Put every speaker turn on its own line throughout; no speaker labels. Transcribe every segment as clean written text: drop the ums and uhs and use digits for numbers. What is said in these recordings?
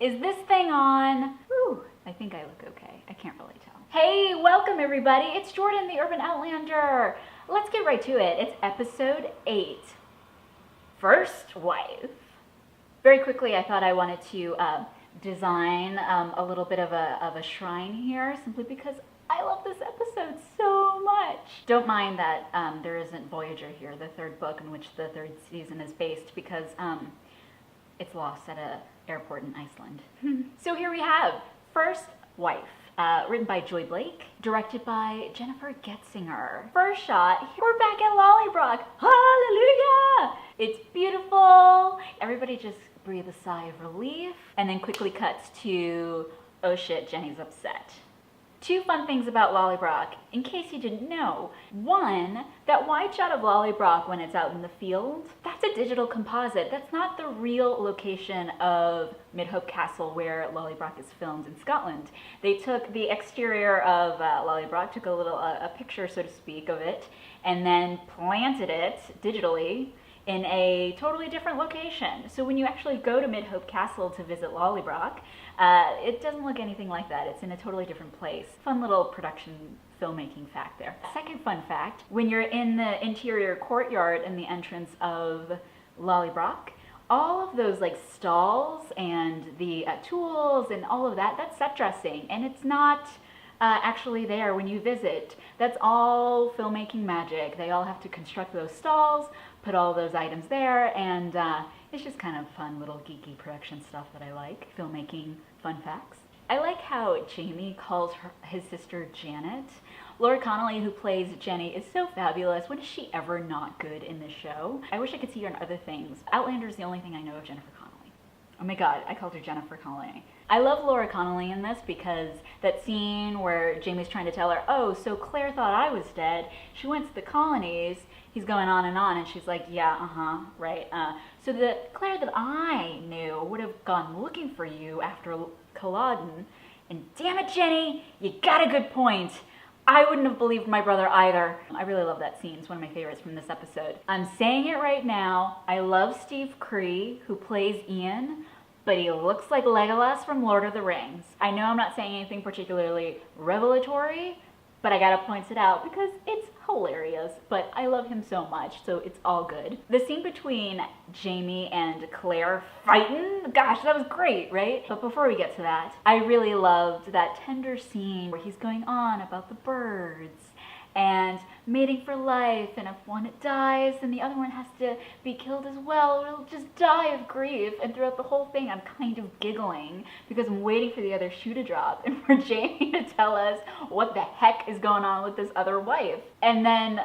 Is this thing on? Whew, I think I look okay. I can't really tell. Hey, welcome everybody. It's Jordan, the Urban Outlander. Let's get right to it. It's episode 8. First wife. Very quickly, I thought I wanted to design a little bit of a shrine here, simply because I love this episode so much. Don't mind that there isn't Voyager here, the third book in which the third season is based, because it's lost at an airport in Iceland. So here we have First Wife, written by Joy Blake, directed by Jennifer Getzinger. First shot, we're back at Lallybroch. Hallelujah! It's beautiful. Everybody just breathe a sigh of relief, and then quickly cuts to, oh shit, Jenny's upset. Two fun things about Lallybroch, in case you didn't know. One, that wide shot of Lallybroch when it's out in the field, that's a digital composite. That's not the real location of Midhope Castle where Lallybroch is filmed in Scotland. They took the exterior of Lallybroch, took a picture, so to speak, of it, and then planted it digitally in a totally different location. So when you actually go to Midhope Castle to visit Lallybroch, it doesn't look anything like that. It's in a totally different place. Fun little production filmmaking fact there. Second fun fact, when you're in the interior courtyard in the entrance of Lallybroch, all of those like stalls and the tools and all of that, that's set dressing, and it's not actually there when you visit. That's all filmmaking magic. They all have to construct those stalls, put all those items there, and it's just kind of fun little geeky production stuff that I like. Filmmaking fun facts. I like how Jamie calls his sister Janet. Laura Connolly, who plays Jenny, is so fabulous. When is she ever not good in this show? I wish I could see her in other things. Outlander is the only thing I know of Jennifer Connelly. Oh my god, I called her Jennifer Connelly. I love Laura Connolly in this because that scene where Jamie's trying to tell her, oh, so Claire thought I was dead. She went to the colonies. He's going on, and she's like, yeah, right. So the Claire that I knew would have gone looking for you after Culloden. And damn it, Jenny, you got a good point. I wouldn't have believed my brother either. I really love that scene. It's one of my favorites from this episode. I'm saying it right now. I love Steve Cree, who plays Ian, but he looks like Legolas from Lord of the Rings. I know I'm not saying anything particularly revelatory, but I gotta point it out because it's hilarious, but I love him so much, so it's all good. The scene between Jamie and Claire fighting, gosh, that was great, right? But before we get to that, I really loved that tender scene where he's going on about the birds and mating for life, and if one dies, then the other one has to be killed as well, or it'll just die of grief. And throughout the whole thing, I'm kind of giggling because I'm waiting for the other shoe to drop and for Jamie to tell us what the heck is going on with this other wife. And then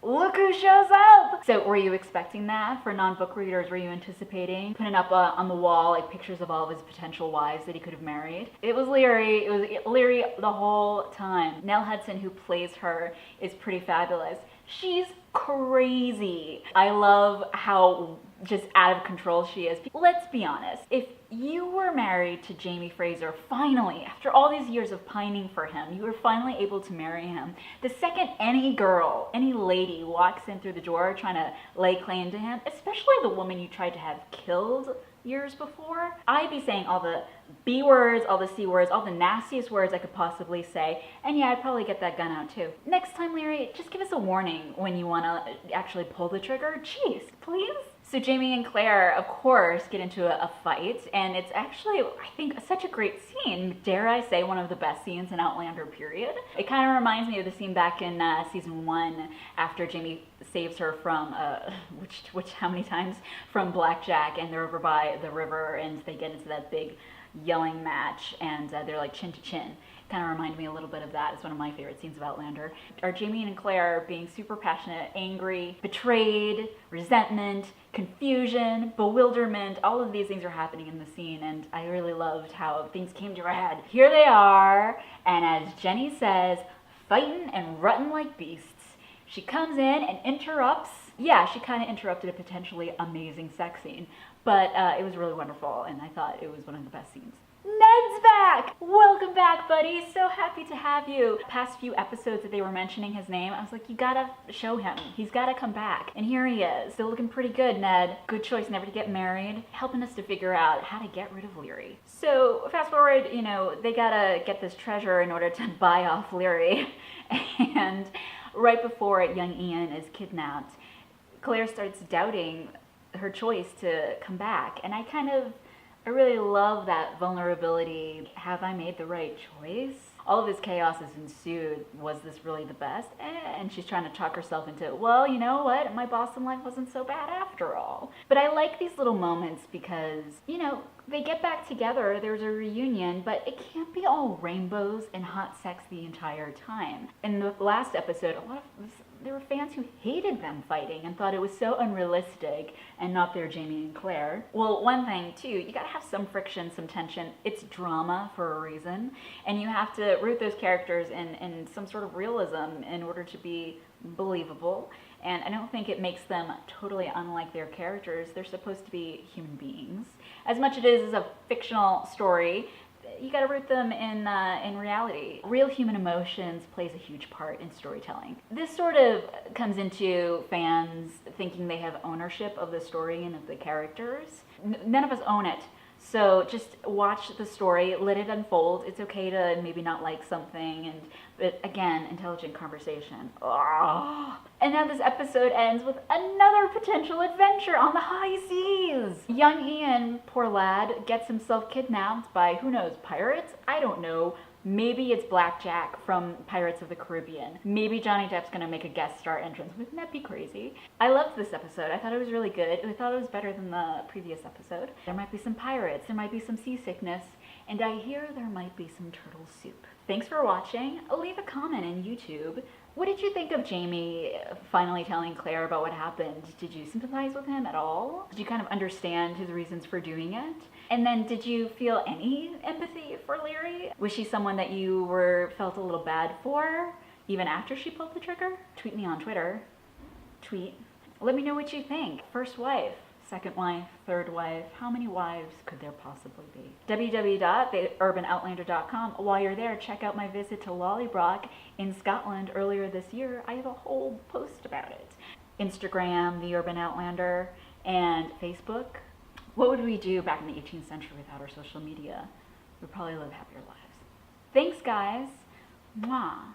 look who shows up! So were you expecting that for non-book readers? Were you anticipating putting up on the wall like pictures of all of his potential wives that he could have married? It was Leary. It was Leary the whole time. Nell Hudson, who plays her, is pretty fabulous. She's crazy. I love how just out of control she is. Let's be honest. If you were married to Jamie Fraser, finally, after all these years of pining for him, you were finally able to marry him. The second any girl, any lady walks in through the door trying to lay claim to him, especially the woman you tried to have killed years before, I'd be saying all the B words, all the C words, all the nastiest words I could possibly say, and yeah, I'd probably get that gun out too. Next time, Larry, just give us a warning when you want to actually pull the trigger. Jeez, please? So Jamie and Claire, of course, get into a fight, and it's actually, I think, such a great scene. Dare I say, one of the best scenes in Outlander, period. It kind of reminds me of the scene back in season 1 after Jamie saves her from, how many times? From Blackjack, and they're over by the river, and they get into that big yelling match, and they're like chin to chin. Kind of reminded me a little bit of that. It's one of my favorite scenes of Outlander. Are Jamie and Claire being super passionate, angry, betrayed, resentment, confusion, bewilderment. All of these things are happening in the scene, and I really loved how things came to a head. Here they are, and as Jenny says, fighting and rutting like beasts. She comes in and interrupts. Yeah, she kind of interrupted a potentially amazing sex scene, But it was really wonderful, and I thought it was one of the best scenes. Ned's back! Welcome back, buddy. So happy to have you. Past few episodes that they were mentioning his name, I was like, you gotta show him. He's gotta come back. And here he is. Still looking pretty good, Ned. Good choice never to get married. Helping us to figure out how to get rid of Leary. So fast forward, you know, they gotta get this treasure in order to buy off Leary. And right before young Ian is kidnapped, Claire starts doubting her choice to come back. And I really love that vulnerability. Have I made the right choice? All of this chaos has ensued. Was this really the best? And she's trying to talk herself into, well, you know what? My Boston life wasn't so bad after all. But I like these little moments because, you know, they get back together, there's a reunion, but it can't be all rainbows and hot sex the entire time. In the last episode, there were fans who hated them fighting and thought it was so unrealistic and not their Jamie and Claire. Well, one thing too, you gotta have some friction, some tension. It's drama for a reason, and you have to root those characters in some sort of realism in order to be believable. And I don't think it makes them totally unlike their characters. They're supposed to be human beings. As much as it is a fictional story, you gotta root them in reality. Real human emotions plays a huge part in storytelling. This sort of comes into fans thinking they have ownership of the story and of the characters. None of us own it. So just watch the story, let it unfold. It's okay to maybe not like something, but again, intelligent conversation. Oh. And now this episode ends with another potential adventure on the high seas. Young Ian, poor lad, gets himself kidnapped by, who knows, pirates? I don't know. Maybe it's Blackjack from Pirates of the Caribbean. Maybe Johnny Depp's gonna make a guest star entrance. Wouldn't that be crazy? I loved this episode. I thought it was really good. I thought it was better than the previous episode. There might be some pirates, there might be some seasickness, and I hear there might be some turtle soup. Thanks for watching. Leave a comment in YouTube. What did you think of Jamie finally telling Claire about what happened? Did you sympathize with him at all? Did you kind of understand his reasons for doing it? And then did you feel any empathy for Leary? Was she someone that you felt a little bad for, even after she pulled the trigger? Tweet me on Twitter. Tweet. Let me know what you think. First wife, second wife, third wife. How many wives could there possibly be? www.theurbanoutlander.com. While you're there, check out my visit to Lallybroch in Scotland earlier this year. I have a whole post about it. Instagram, The Urban Outlander, and Facebook. What would we do back in the 18th century without our social media? We'd probably live happier lives. Thanks, guys. Mwah.